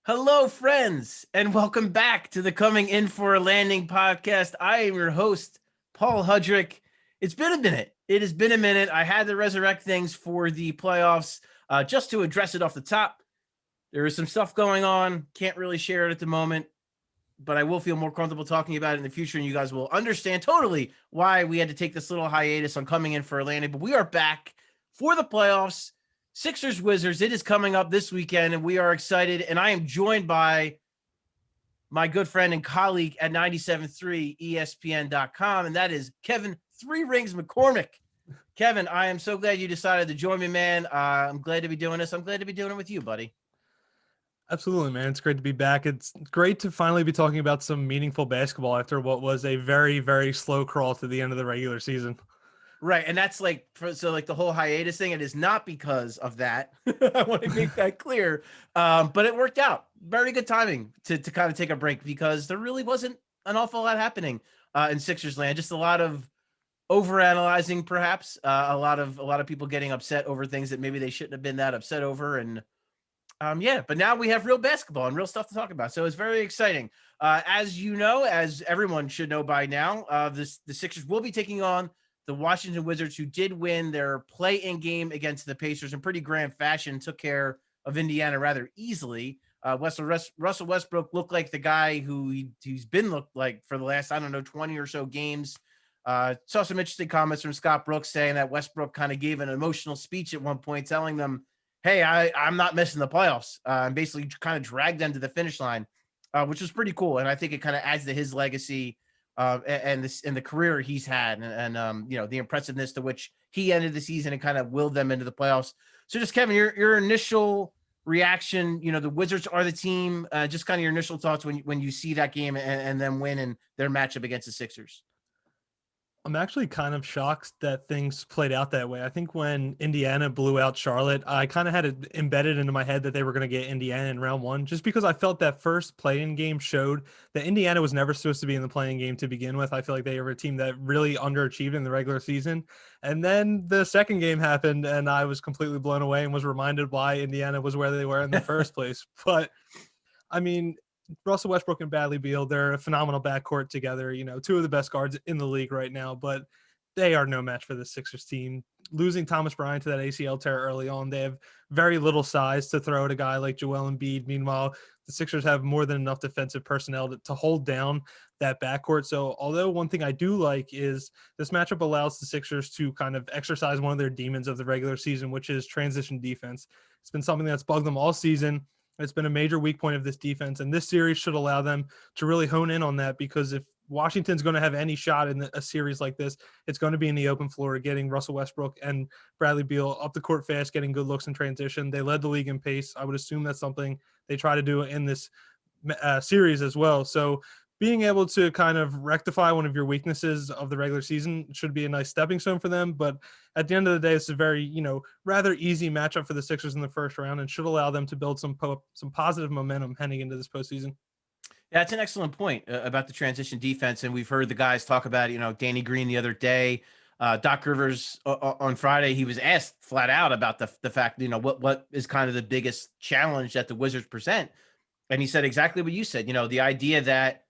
Hello, friends, and welcome back to the Coming In for a Landing podcast. I am your host, Paul Hudrick. It's been a minute. It has been a minute. I had to resurrect things for the playoffs. Just to address it off the top, there is some stuff going on. Can't really share it at the moment, but I will feel more comfortable talking about it in the future, and you guys will understand totally why we had to take this little hiatus on Coming In for a Landing. But we are back for the playoffs. Sixers Wizards, it is coming up this weekend, and we are excited. And I am joined by my good friend and colleague at 97.3 ESPN.com, and that is Kevin Three Rings McCormick. Kevin, I am so glad you decided to join me, man. I'm glad to be doing this. I'm glad to be doing it with you, buddy. Absolutely, man. It's great to be back. It's great to finally be talking about some meaningful basketball after what was a very, very slow crawl to the end of the regular season. Right, and that's like the whole hiatus thing. It is not because of that. I want to make that clear. But it worked out. Very good timing to kind of take a break because there really wasn't an awful lot happening in Sixers land. Just a lot of overanalyzing, perhaps. A lot of people getting upset over things that maybe they shouldn't have been that upset over. And but now we have real basketball and real stuff to talk about. So it's very exciting. As you know, as everyone should know by now, the Sixers will be taking on the Washington Wizards, who did win their play-in game against the Pacers in pretty grand fashion, took care of Indiana rather easily. Russell Westbrook looked like the guy who he's been looked like for the last, 20 or so games. Saw some interesting comments from Scott Brooks saying that Westbrook kind of gave an emotional speech at one point telling them, hey, I'm not missing the playoffs, and basically kind of dragged them to the finish line, which was pretty cool. And I think it kind of adds to his legacy and the career he's had, and the impressiveness to which he ended the season and kind of willed them into the playoffs. So just Kevin, your initial reaction, the Wizards are the team, just kind of your initial thoughts when you see that game and them win in their matchup against the Sixers. I'm actually kind of shocked that things played out that way. I think when Indiana blew out Charlotte, I kind of had it embedded into my head that they were going to get Indiana in round one, just because I felt that first play-in game showed that Indiana was never supposed to be in the play-in game to begin with. I feel like they were a team that really underachieved in the regular season. And then the second game happened, and I was completely blown away and was reminded why Indiana was where they were in the first place. But I mean, Russell Westbrook and Bradley Beal, they're a phenomenal backcourt together, two of the best guards in the league right now, but they are no match for the Sixers team. Losing Thomas Bryant to that ACL tear early on, they have very little size to throw at a guy like Joel Embiid. Meanwhile, the Sixers have more than enough defensive personnel to hold down that backcourt. So although one thing I do like is this matchup allows the Sixers to kind of exercise one of their demons of the regular season, which is transition defense. It's been something that's bugged them all season. It's been a major weak point of this defense, and this series should allow them to really hone in on that, because if Washington's going to have any shot in a series like this, it's going to be in the open floor, getting Russell Westbrook and Bradley Beal up the court fast, getting good looks in transition. They led the league in pace. I would assume that's something they try to do in this series as well. So being able to kind of rectify one of your weaknesses of the regular season should be a nice stepping stone for them. But at the end of the day, it's a very, rather easy matchup for the Sixers in the first round, and should allow them to build some positive momentum heading into this postseason. Yeah, that's an excellent point about the transition defense. And we've heard the guys talk about, Danny Green the other day, Doc Rivers on Friday. He was asked flat out about the fact, what is kind of the biggest challenge that the Wizards present. And he said exactly what you said, the idea that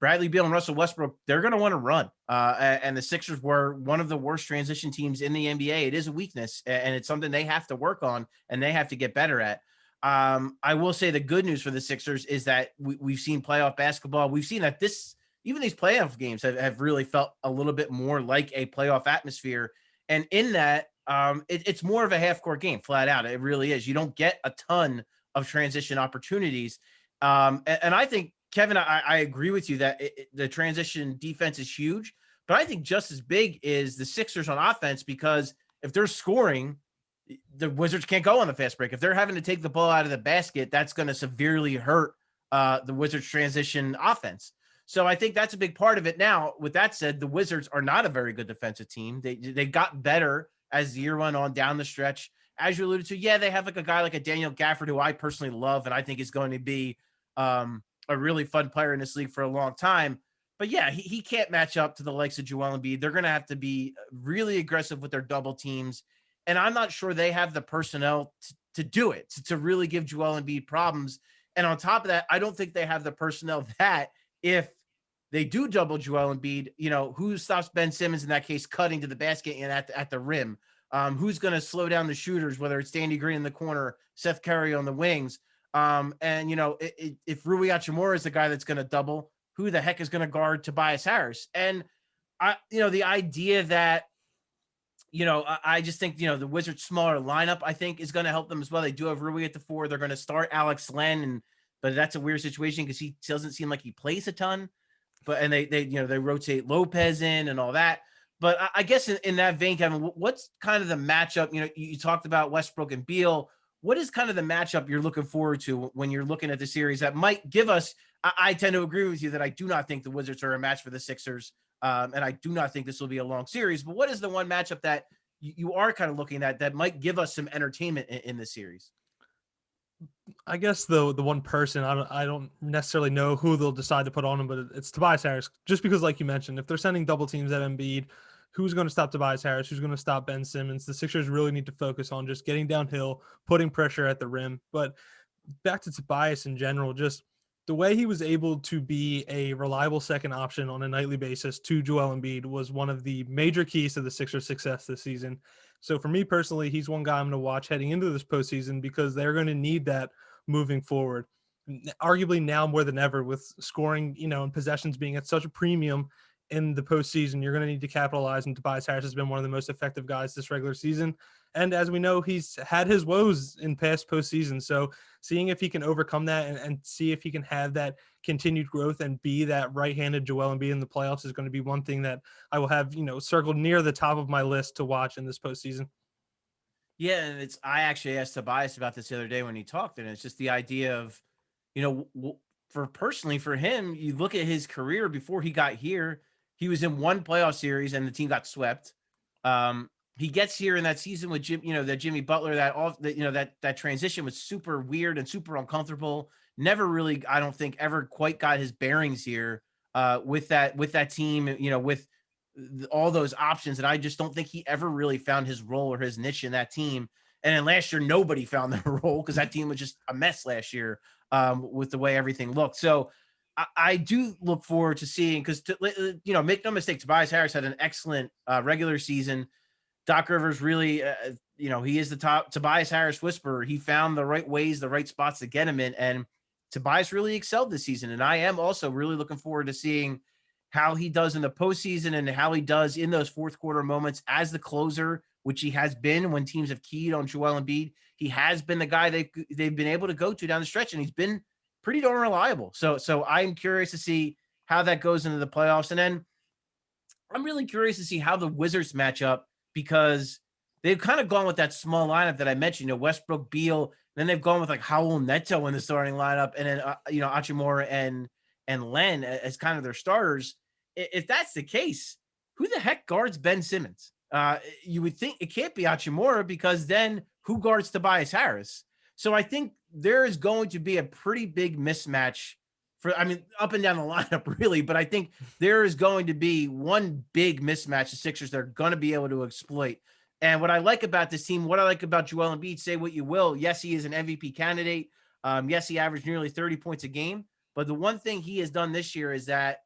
Bradley Beal and Russell Westbrook, they're going to want to run. And the Sixers were one of the worst transition teams in the NBA. It is a weakness, and it's something they have to work on and they have to get better at. I will say the good news for the Sixers is that we've seen playoff basketball. We've seen that even these playoff games have really felt a little bit more like a playoff atmosphere. And in that, it's more of a half-court game, flat out. It really is. You don't get a ton of transition opportunities. And I think, Kevin, I agree with you that the transition defense is huge, but I think just as big is the Sixers on offense, because if they're scoring, the Wizards can't go on the fast break. If they're having to take the ball out of the basket, that's going to severely hurt the Wizards transition offense. So I think that's a big part of it. Now, with that said, the Wizards are not a very good defensive team. They got better as the year went on down the stretch. As you alluded to, yeah, they have like a guy like a Daniel Gafford, who I personally love, and I think is going to be a really fun player in this league for a long time. But yeah, he can't match up to the likes of Joel Embiid. They're going to have to be really aggressive with their double teams. And I'm not sure they have the personnel to do it, to really give Joel Embiid problems. And on top of that, I don't think they have the personnel that if they do double Joel Embiid, who stops Ben Simmons in that case cutting to the basket and at the rim? Who's going to slow down the shooters, whether it's Danny Green in the corner, Seth Curry on the wings? And if Rui Hachimura is the guy that's going to double, who the heck is going to guard Tobias Harris? And the idea that, I just think, the Wizards' smaller lineup, I think, is going to help them as well. They do have Rui at the 4. They're going to start Alex Len, but that's a weird situation because he doesn't seem like he plays a ton. And they rotate Lopez in and all that. But I guess in that vein, Kevin, what's kind of the matchup? You talked about Westbrook and Beal. What is kind of the matchup you're looking forward to when you're looking at the series that might give us? I tend to agree with you that I do not think the Wizards are a match for the Sixers, and I do not think this will be a long series. But what is the one matchup that you are kind of looking at that might give us some entertainment in the series? I guess the one person I don't necessarily know who they'll decide to put on him, but it's Tobias Harris. Just because, like you mentioned, if they're sending double teams at Embiid, who's going to stop Tobias Harris? Who's going to stop Ben Simmons? The Sixers really need to focus on just getting downhill, putting pressure at the rim. But back to Tobias in general, just the way he was able to be a reliable second option on a nightly basis to Joel Embiid was one of the major keys to the Sixers' success this season. So for me personally, he's one guy I'm going to watch heading into this postseason because they're going to need that moving forward. Arguably now more than ever with scoring, and possessions being at such a premium in the postseason, you're going to need to capitalize. And Tobias Harris has been one of the most effective guys this regular season. And as we know, he's had his woes in past postseasons. So seeing if he can overcome that and see if he can have that continued growth and be that right-handed Joel Embiid in the playoffs is going to be one thing that I will have, circled near the top of my list to watch in this postseason. Yeah, and I actually asked Tobias about this the other day when he talked, and it's just the idea of, for him, you look at his career before he got here, he was in one playoff series and the team got swept. He gets here in that season with that Jimmy Butler, that transition was super weird and super uncomfortable. Never really, I don't think, ever quite got his bearings here with that team, with all those options. And I just don't think he ever really found his role or his niche in that team. And then last year, nobody found their role because that team was just a mess last year with the way everything looked. So I do look forward to seeing, because, make no mistake, Tobias Harris had an excellent regular season. Doc Rivers really, he is the top Tobias Harris whisperer. He found the right ways, the right spots to get him in. And Tobias really excelled this season. And I am also really looking forward to seeing how he does in the postseason and how he does in those fourth quarter moments as the closer, which he has been when teams have keyed on Joel Embiid. He has been the guy they've been able to go to down the stretch, and he's been pretty darn reliable. So I'm curious to see how that goes into the playoffs. And then I'm really curious to see how the Wizards match up, because they've kind of gone with that small lineup that I mentioned, Westbrook, Beal. Then they've gone with like Raul Neto in the starting lineup, and then Hachimura and Len as kind of their starters. If that's the case, who the heck guards Ben Simmons? You would think it can't be Hachimura, because then who guards Tobias Harris? So I think there is going to be a pretty big mismatch up and down the lineup, really. But I think there is going to be one big mismatch the Sixers they're going to be able to exploit. And what I like about this team, what I like about Joel Embiid, say what you will. Yes, he is an MVP candidate. Yes, he averaged nearly 30 points a game. But the one thing he has done this year is that,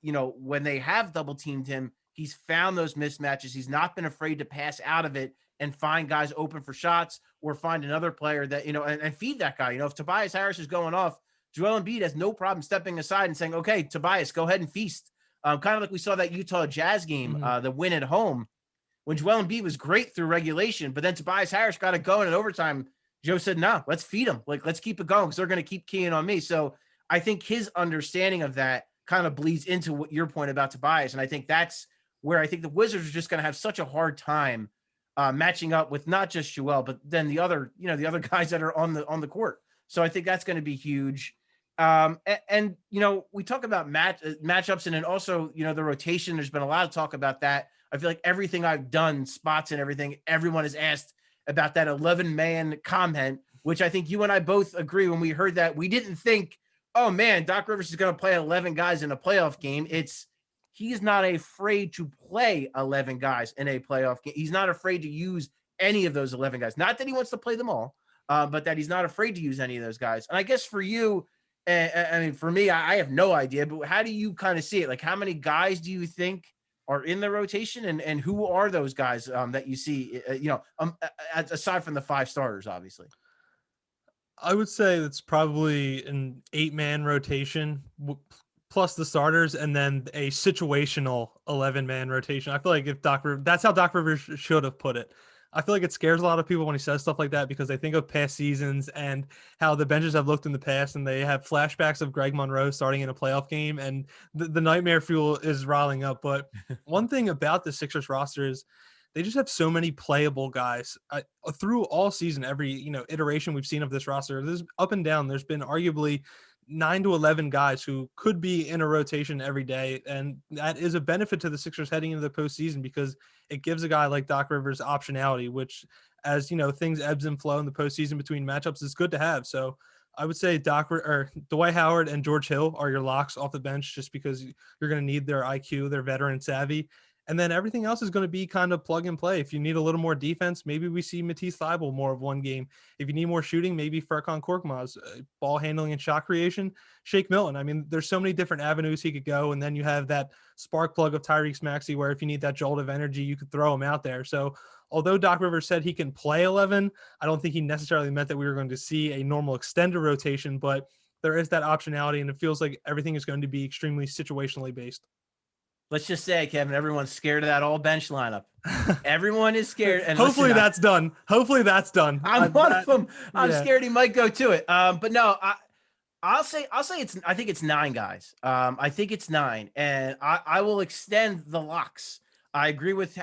when they have double teamed him, he's found those mismatches. He's not been afraid to pass out of it and find guys open for shots, or find another player that, and feed that guy. If Tobias Harris is going off, Joel Embiid has no problem stepping aside and saying, okay, Tobias, go ahead and feast. Kind of like we saw that Utah Jazz game, the win at home, when Joel Embiid was great through regulation, but then Tobias Harris got it going in overtime. Joe said, no, let's feed him. Let's keep it going, because they're going to keep keying on me. So I think his understanding of that kind of bleeds into what your point about Tobias. And I think that's where I think the Wizards are just going to have such a hard time matching up with not just Joel, but then the other guys that are on the court. So I think that's going to be huge. And we talk about matchups, and then also, the rotation. There's been a lot of talk about that. I feel like everything I've done, spots and everything, everyone has asked about that 11-man comment, which I think you and I both agree. When we heard that, we didn't think, oh man, Doc Rivers is going to play 11 guys in a playoff game. He's not afraid to play 11 guys in a playoff game. He's not afraid to use any of those 11 guys. Not that he wants to play them all, but that he's not afraid to use any of those guys. And I guess for you, I mean, for me, I have no idea, but how do you kind of see it? Like, how many guys do you think are in the rotation, and who are those guys that you see, aside from the 5 starters, obviously? I would say it's probably an 8-man rotation plus the starters, and then a situational 11-man rotation. I feel like if that's how Doc Rivers should have put it. I feel like it scares a lot of people when he says stuff like that because they think of past seasons and how the benches have looked in the past, and they have flashbacks of Greg Monroe starting in a playoff game, and the nightmare fuel is riling up. But one thing about the Sixers roster is they just have so many playable guys through all season. Every iteration we've seen of this roster, there's up and down. There's been arguably 9 to 11 guys who could be in a rotation every day, and that is a benefit to the Sixers heading into the postseason because it gives a guy like Doc Rivers optionality, which, as things ebbs and flow in the postseason between matchups, is good to have. So I would say Dwight Howard and George Hill are your locks off the bench, just because you're going to need their IQ, their veteran savvy. And then everything else is going to be kind of plug and play. If you need a little more defense, maybe we see Matisse Thybulle more of one game. If you need more shooting, maybe Furkan Korkmaz, ball handling and shot creation, Shake Milton. I mean, there's so many different avenues he could go. And then you have that spark plug of Tyrese Maxey, where if you need that jolt of energy, you could throw him out there. So although Doc Rivers said he can play 11, I don't think he necessarily meant that we were going to see a normal extended rotation, but there is that optionality, and it feels like everything is going to be extremely situationally based. Let's just say, Kevin, everyone's scared of that all bench lineup. Everyone is scared. And hopefully that's done. Hopefully that's done. I'm one of them. I'm scared he might go to it. But no, I'll say I think it's 9 guys. I think it's 9, and I will extend the locks. I agree with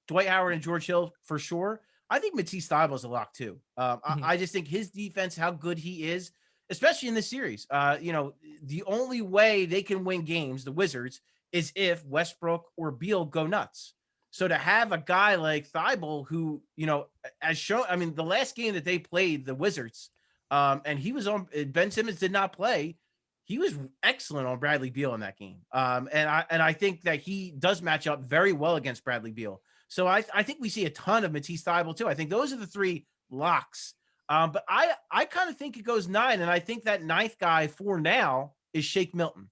Dwight Howard and George Hill for sure. I think Matisse Thybulle is a lock too. I just think his defense, how good he is, especially in this series. The only way they can win games, the Wizards, is if Westbrook or Beal go nuts. So to have a guy like Thybulle who, as shown, I mean, the last game that they played, the Wizards, and he was on, Ben Simmons did not play. He was excellent on Bradley Beal in that game. And I think that he does match up very well against Bradley Beal. So I think we see a ton of Matisse Thybulle too. I think those are the 3 locks. But I kind of think it goes 9. And I think that 9th guy for now is Shake Milton.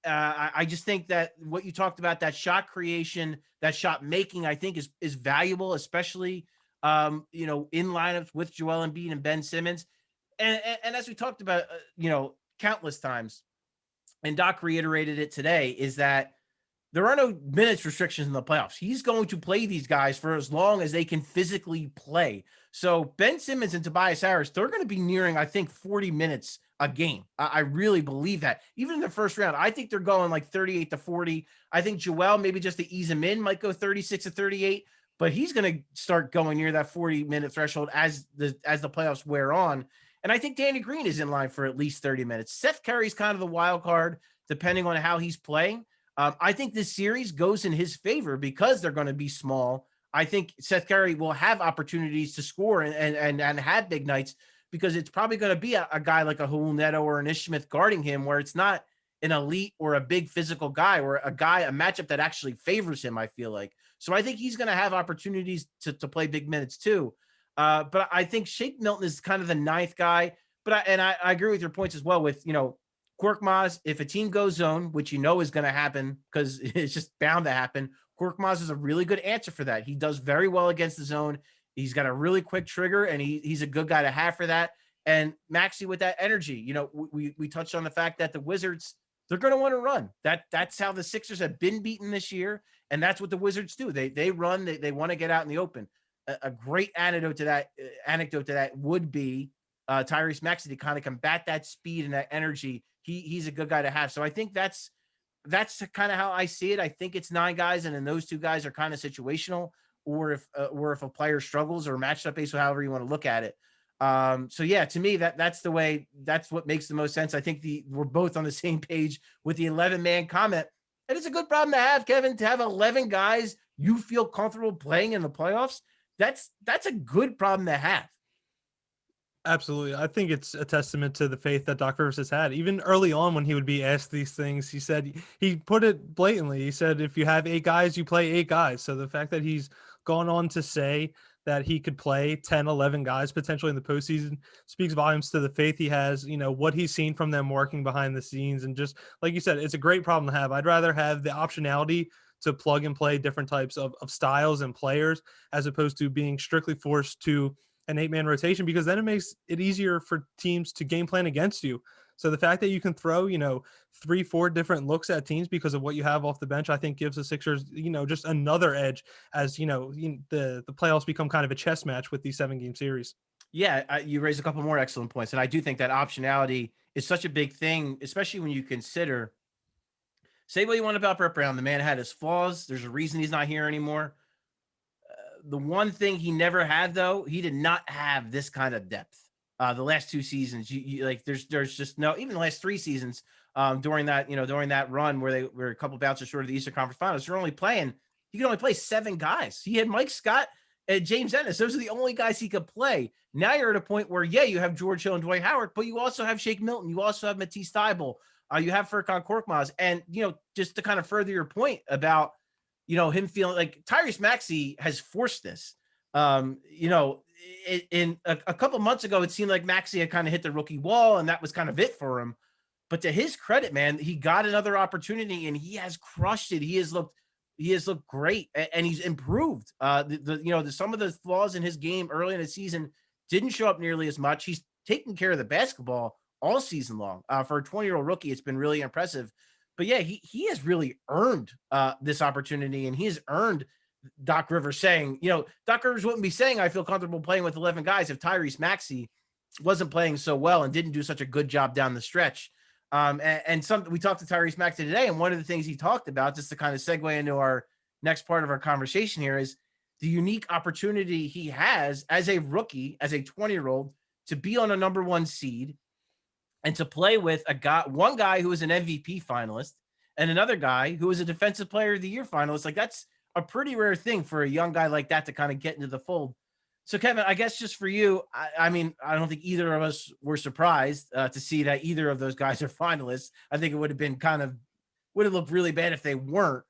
I just think that what you talked about, that shot creation, that shot making, I think is valuable, especially, in lineups with Joel Embiid and Ben Simmons. And as we talked about, countless times, and Doc reiterated it today, is that there are no minutes restrictions in the playoffs. He's going to play these guys for as long as they can physically play. So Ben Simmons and Tobias Harris, they're going to be nearing, I think, 40 minutes a game. I really believe that. Even in the first round, I think they're going like 38 to 40. I think Joel, maybe just to ease him in, might go 36 to 38, but he's going to start going near that 40-minute threshold as the playoffs wear on. And I think Danny Green is in line for at least 30 minutes. Seth Curry's kind of the wild card, depending on how he's playing. I think this series goes in his favor because they're going to be small. I think Seth Curry will have opportunities to score and have big nights, because it's probably going to be a guy like a Raul Neto or an Ish Smith guarding him, where it's not an elite or a big physical guy, or a matchup that actually favors him, I feel like. So I think he's going to have opportunities to play big minutes too. But I think Shake Milton is kind of the 9th guy. But I agree with your points as well with, Korkmaz. If a team goes zone, which is going to happen because it's just bound to happen, Korkmaz is a really good answer for that. He does very well against the zone. He's got a really quick trigger, and he's a good guy to have for that. And Maxey with that energy, we touched on the fact that the Wizards, they're going to want to run. That's how the Sixers have been beaten this year, and that's what the Wizards do. They run. They want to get out in the open. A great anecdote to that would be Tyrese Maxey to kind of combat that speed and that energy. He's a good guy to have. So I think that's kind of how I see it. I think it's 9 guys, and then those 2 guys are kind of situational, or if a player struggles, or matched up based, or however you want to look at it. So yeah, to me, that's what makes the most sense. I think we're both on the same page with the 11-man comment. And it's a good problem to have, Kevin, to have 11 guys you feel comfortable playing in the playoffs. That's a good problem to have. Absolutely. I think it's a testament to the faith that Doc Rivers has had. Even early on when he would be asked these things, he put it blatantly. He said, if you have 8 guys, you play 8 guys. So the fact that he's gone on to say that he could play 10, 11 guys potentially in the postseason speaks volumes to the faith he has, what he's seen from them working behind the scenes. And just like you said, it's a great problem to have. I'd rather have the optionality to plug and play different types of styles and players as opposed to being strictly forced to an 8-man rotation, because then it makes it easier for teams to game plan against you. So the fact that you can throw, 3-4 different looks at teams because of what you have off the bench, I think gives the Sixers, just another edge as, the playoffs become kind of a chess match with these 7-game series. Yeah, you raised a couple more excellent points, and I do think that optionality is such a big thing, especially when you consider. Say what you want about Brett Brown, the man had his flaws. There's a reason he's not here anymore. The one thing he never had, though, he did not have this kind of depth. The last 2 seasons, you like, there's just no, even the last 3 seasons, during that run where they were a couple bounces short of the Eastern Conference Finals, he could only play 7 guys. He had Mike Scott and James Ennis. Those are the only guys he could play. Now you're at a point where, yeah, you have George Hill and Dwight Howard, but you also have Shake Milton. You also have Matisse Thybulle. You have Furkan Korkmaz. And, just to kind of further your point about, him feeling like Tyrese Maxey has forced this. In a couple months ago, it seemed like Maxey had kind of hit the rookie wall, and that was kind of it for him. But to his credit, man, he got another opportunity, and he has crushed it. He has looked great, and he's improved. Some of the flaws in his game early in the season didn't show up nearly as much. He's taking care of the basketball all season long. For a 20-year-old rookie, it's been really impressive. But yeah, he has really earned this opportunity, and he has earned Doc Rivers saying, Doc Rivers wouldn't be saying, I feel comfortable playing with 11 guys if Tyrese Maxey wasn't playing so well and didn't do such a good job down the stretch. We talked to Tyrese Maxey today, and one of the things he talked about, just to kind of segue into our next part of our conversation here, is the unique opportunity he has as a rookie, as a 20-year-old, to be on a number 1 seed and to play with one guy who was an MVP finalist and another guy who was a Defensive Player of the Year finalist. Like, that's a pretty rare thing for a young guy like that to kind of get into the fold. So, Kevin, I guess just for you, I mean, I don't think either of us were surprised to see that either of those guys are finalists. I think it would have looked really bad if they weren't.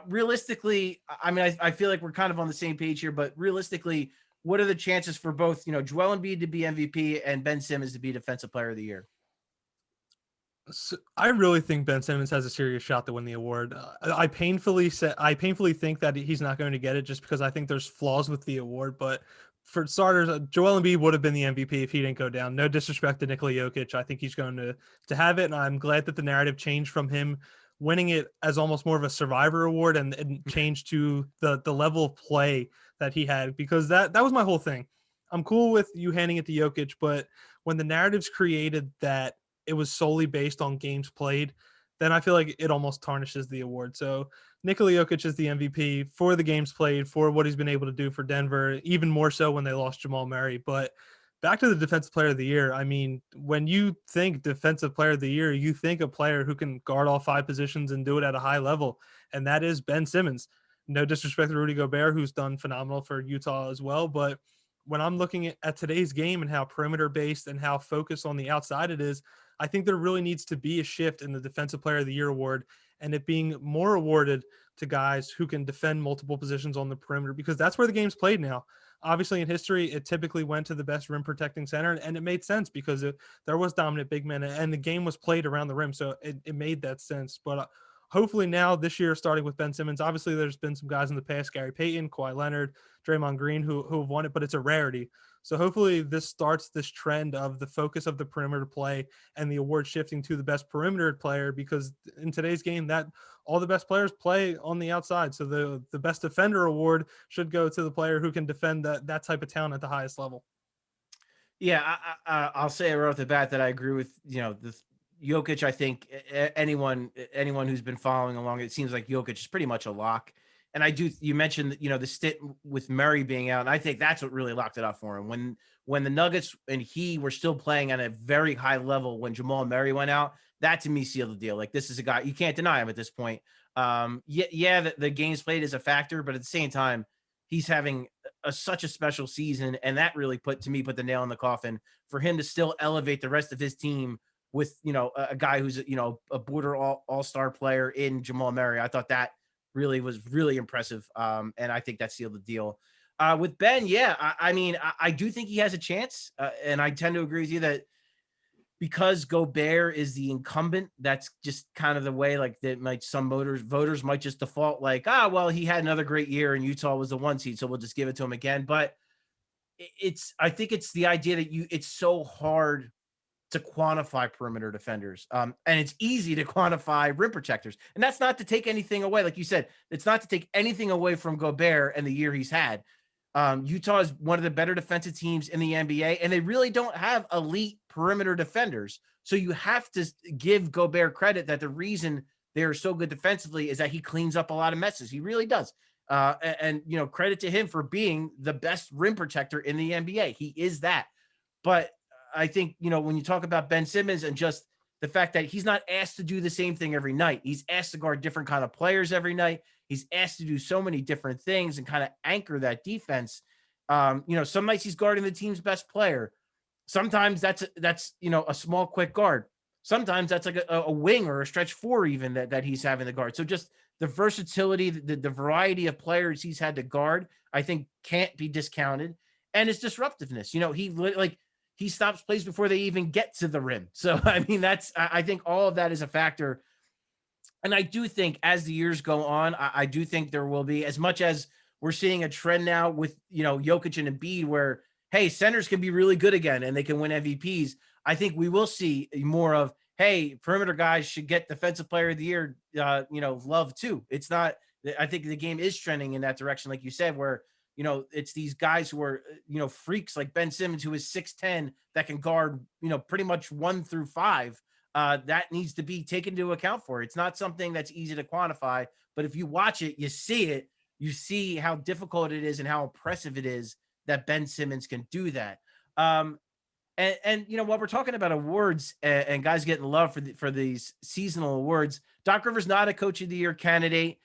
Realistically, I mean, I feel like we're kind of on the same page here, but realistically, what are the chances for both, Joel Embiid to be MVP and Ben Simmons to be Defensive Player of the Year? So I really think Ben Simmons has a serious shot to win the award. I painfully think that he's not going to get it just because I think there's flaws with the award. But for starters, Joel Embiid would have been the MVP if he didn't go down. No disrespect to Nikola Jokic. I think he's going to have it, and I'm glad that the narrative changed from him winning it as almost more of a survivor award and changed to the level of play that he had, because that was my whole thing. I'm cool with you handing it to Jokic, but when the narrative's created that it was solely based on games played, then I feel like it almost tarnishes the award. So Nikola Jokic is the MVP for the games played, for what he's been able to do for Denver, even more so when they lost Jamal Murray. But back to the Defensive Player of the Year. I mean, when you think Defensive Player of the Year, you think a player who can guard all 5 positions and do it at a high level, and that is Ben Simmons. No disrespect to Rudy Gobert, who's done phenomenal for Utah as well, but when I'm looking at today's game and how perimeter-based and how focused on the outside it is, I think there really needs to be a shift in the Defensive Player of the Year award and it being more awarded to guys who can defend multiple positions on the perimeter, because that's where the game's played now. Obviously, in history, it typically went to the best rim protecting center, and it made sense because there was dominant big men, and the game was played around the rim, so it made that sense. But hopefully now, this year, starting with Ben Simmons, obviously there's been some guys in the past, Gary Payton, Kawhi Leonard, Draymond Green, who have won it, but it's a rarity. So hopefully this starts this trend of the focus of the perimeter play and the award shifting to the best perimeter player, because in today's game, that all the best players play on the outside. So the best defender award should go to the player who can defend that type of talent at the highest level. Yeah, I'll say right off the bat that I agree with, the Jokic. I think anyone who's been following along, it seems like Jokic is pretty much a lock. And you mentioned, the stint with Murray being out, and I think that's what really locked it up for him. When the Nuggets and he were still playing at a very high level when Jamal Murray went out, that to me sealed the deal. Like, this is a guy, you can't deny him at this point. The games played is a factor, but at the same time, he's having such a special season, and that really put the nail in the coffin for him to still elevate the rest of his team with, a guy who's, a border all-star player in Jamal Murray. I thought that was really impressive. And I think that sealed the deal. With Ben, yeah, I mean, I do think he has a chance, and I tend to agree with you that because Gobert is the incumbent, that's just kind of the way like that might some voters might just default like, well, he had another great year and Utah was the 1 seed, so we'll just give it to him again. But it's I think it's the idea that it's so hard to quantify perimeter defenders. And it's easy to quantify rim protectors. And that's not to take anything away. Like you said, it's not to take anything away from Gobert and the year he's had. Utah is one of the better defensive teams in the NBA, and they really don't have elite perimeter defenders. So you have to give Gobert credit that the reason they are so good defensively is that he cleans up a lot of messes. He really does. And credit to him for being the best rim protector in the NBA. He is that. But I think, when you talk about Ben Simmons and just the fact that he's not asked to do the same thing every night, he's asked to guard different kind of players every night. He's asked to do so many different things and kind of anchor that defense. Some nights he's guarding the team's best player. Sometimes that's a small, quick guard. Sometimes that's like a wing or a stretch four even that he's having to guard. So just the versatility, the variety of players he's had to guard, I think can't be discounted. And his disruptiveness, he stops plays before they even get to the rim. So, I mean, I think all of that is a factor. And I do think as the years go on, I do think there will be, as much as we're seeing a trend now with, Jokic and Embiid where, hey, centers can be really good again and they can win MVPs. I think we will see more of, hey, perimeter guys should get defensive player of the year, love too. It's not, I think the game is trending in that direction, like you said, where, it's these guys who are, freaks like Ben Simmons, who is 6'10", that can guard, pretty much 1 through 5. That needs to be taken into account for. It's not something that's easy to quantify, but if you watch it, you see how difficult it is and how impressive it is that Ben Simmons can do that. And while we're talking about awards and guys getting love for these seasonal awards, Doc Rivers not a Coach of the Year candidate.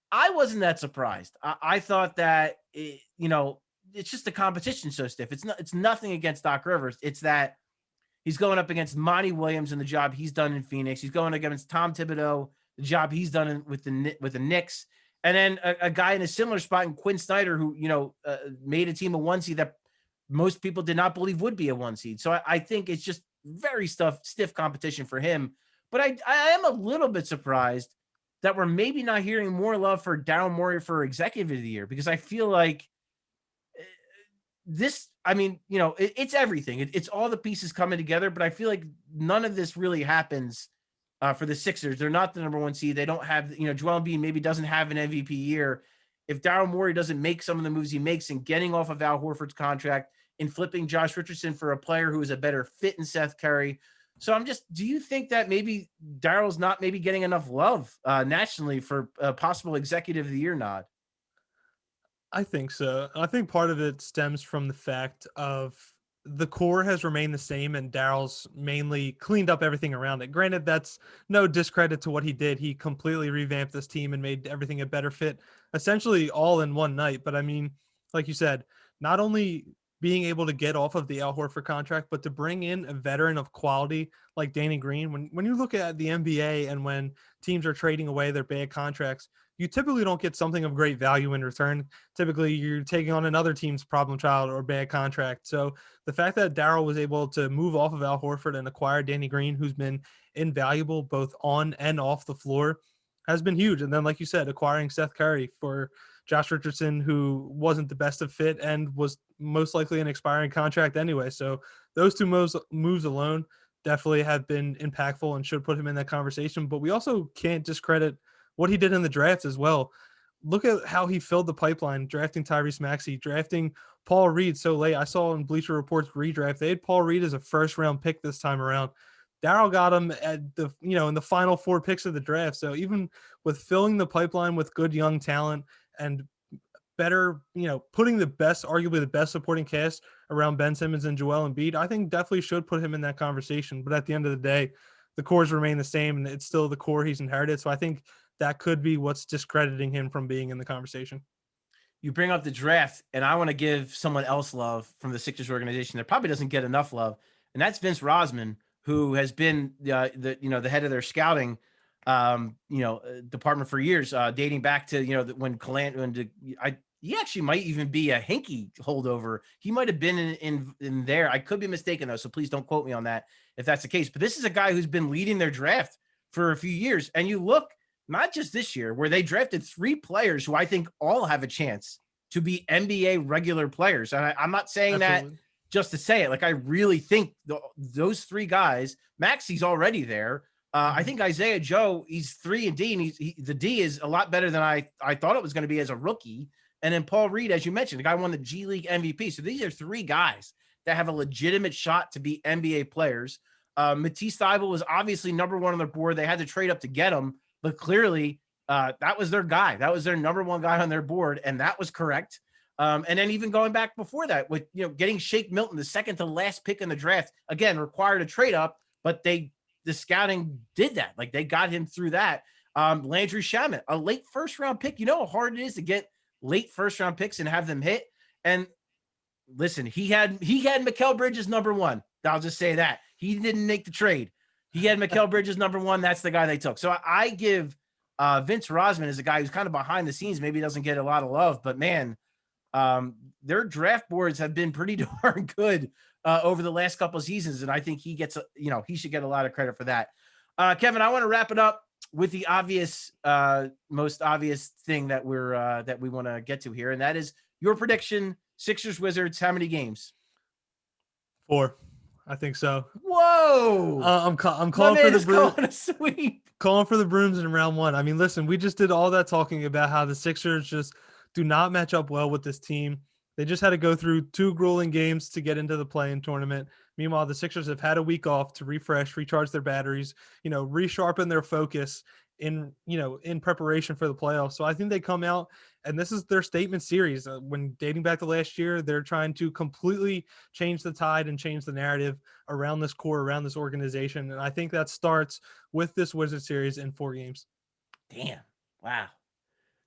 I wasn't that surprised. I thought that it's just the competition so stiff. It's nothing against Doc Rivers. It's that he's going up against Monty Williams and the job he's done in Phoenix. He's going against Tom Thibodeau, the job he's done with the Knicks, and then a guy in a similar spot in Quinn Snyder, who made a team a 1 seed that most people did not believe would be a 1 seed. So I think it's just very stiff competition for him. But I am a little bit surprised that we're maybe not hearing more love for Daryl Morey for Executive of the Year, because I feel like this, it's everything. It's all the pieces coming together, but I feel like none of this really happens for the Sixers. They're not the number 1 seed. They don't have, Joel Embiid maybe doesn't have an MVP year. If Daryl Morey doesn't make some of the moves he makes in getting off of Al Horford's contract, in flipping Josh Richardson for a player who is a better fit in Seth Curry. So do you think that maybe Daryl's not maybe getting enough love nationally for a possible Executive of the Year nod? I think so. I think part of it stems from the fact of the core has remained the same and Daryl's mainly cleaned up everything around it. Granted, that's no discredit to what he did. He completely revamped this team and made everything a better fit, essentially all in one night. But I mean, like you said, not only being able to get off of the Al Horford contract, but to bring in a veteran of quality like Danny Green. When you look at the NBA and when teams are trading away their bad contracts, you typically don't get something of great value in return. Typically, you're taking on another team's problem child or bad contract. So the fact that Daryl was able to move off of Al Horford and acquire Danny Green, who's been invaluable both on and off the floor, has been huge. And then, like you said, acquiring Seth Curry for Josh Richardson, who wasn't the best of fit and was most likely an expiring contract anyway. So those two moves alone definitely have been impactful and should put him in that conversation. But we also can't discredit what he did in the drafts as well. Look at how he filled the pipeline, drafting Tyrese Maxey, drafting Paul Reed so late. I saw in Bleacher Report's redraft, they had Paul Reed as a first-round pick this time around. Daryl got him at in the final 4 picks of the draft. So even with filling the pipeline with good young talent and better, putting arguably the best supporting cast around Ben Simmons and Joel Embiid, I think definitely should put him in that conversation. But at the end of the day, the cores remain the same and it's still the core he's inherited. So I think that could be what's discrediting him from being in the conversation. You bring up the draft, and I want to give someone else love from the Sixers organization that probably doesn't get enough love, and that's Vince Rosman, who has been the head of their scouting department for years, dating back to when he actually might even be a Hinkie holdover. He might have been in there. I could be mistaken though, so please don't quote me on that if that's the case. But this is a guy who's been leading their draft for a few years. And you look, not just this year, where they drafted 3 players who I think all have a chance to be NBA regular players. And I'm not saying Absolutely. that just to say it. Like, I really think those 3 guys, Maxi's already there. I think Isaiah Joe, he's 3 and D, and the D is a lot better than I thought it was going to be as a rookie. And then Paul Reed, as you mentioned, the guy won the G League MVP. So these are 3 guys that have a legitimate shot to be NBA players. Matisse Thybulle was obviously number 1 on their board. They had to trade up to get him, but clearly that was their guy. That was their number 1 guy on their board, and that was correct. And then even going back before that, with getting Shake Milton, the second to last pick in the draft, again required a trade up, but the scouting did that. Like, they got him through that. Landry Shamet, a late first-round pick. You know how hard it is to get late first-round picks and have them hit. And listen, he had Mikal Bridges number 1. I'll just say that. He didn't make the trade. He had Mikal Bridges number 1. That's the guy they took. So I give Vince Rosman as a guy who's kind of behind the scenes. Maybe doesn't get a lot of love, but man, their draft boards have been pretty darn good over the last couple of seasons. And I think he gets, he should get a lot of credit for that. Kevin, I want to wrap it up with the most obvious thing that we want to get to here. And that is your prediction, Sixers Wizards, how many games? 4. I think so. Whoa. I'm calling for the sweep. Calling for the Brooms in round 1. I mean, listen, we just did all that talking about how the Sixers just do not match up well with this team. They just had to go through 2 grueling games to get into the play-in tournament. Meanwhile, the Sixers have had a week off to refresh, recharge their batteries, resharpen their focus in preparation for the playoffs. So I think they come out, and this is their statement series. When dating back to last year, they're trying to completely change the tide and change the narrative around this core, around this organization. And I think that starts with this Wizard series in 4 games. Damn. Wow.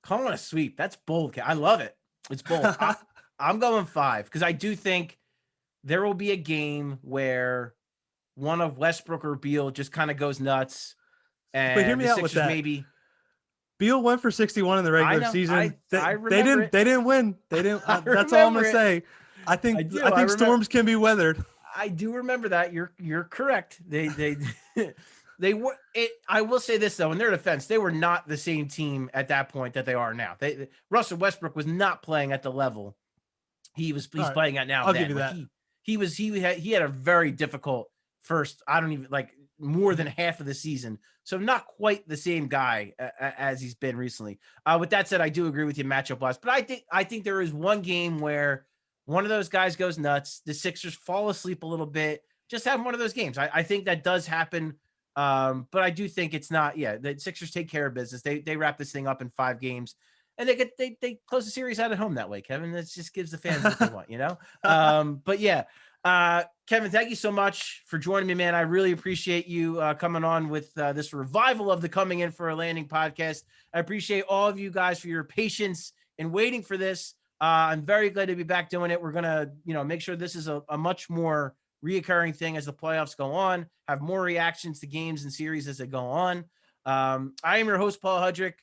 Calling a sweep. That's bold. I love it. It's bold. I'm going 5 because I do think there will be a game where one of Westbrook or Beal just kind of goes nuts. And but hear me out with that. Maybe Beal went for 61 in the regular season. I they didn't win. They didn't. That's all I'm gonna say. I think storms can be weathered. I do remember that. You're correct. They were. I will say this though, in their defense, they were not the same team at that point that they are now. Russell Westbrook was not playing at the level he's playing at now. I'll give you that. He had a very difficult first. I don't even more than half of the season. So not quite the same guy as he's been recently. With that said, I do agree with you matchup wise, but I think there is one game where one of those guys goes nuts. The Sixers fall asleep a little bit. Just have one of those games. I think that does happen. But I do think it's not. Yeah, the Sixers take care of business. They wrap this thing up in 5 games, and they close the series out at home that way. Kevin, that just gives the fans what they want, But yeah, Kevin, thank you so much for joining me, man. I really appreciate you coming on with this revival of the Coming In for a Landing podcast. I appreciate all of you guys for your patience in waiting for this. I'm very glad to be back doing it. We're gonna, make sure this is a much more reoccurring thing as the playoffs go on, have more reactions to games and series as they go on. I am your host, Paul Hudrick.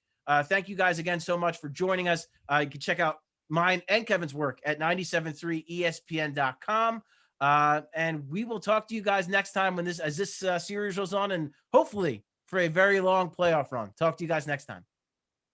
Thank you guys again so much for joining us. You can check out mine and Kevin's work at 973ESPN.com. And we will talk to you guys next time as this series goes on, and hopefully for a very long playoff run. Talk to you guys next time.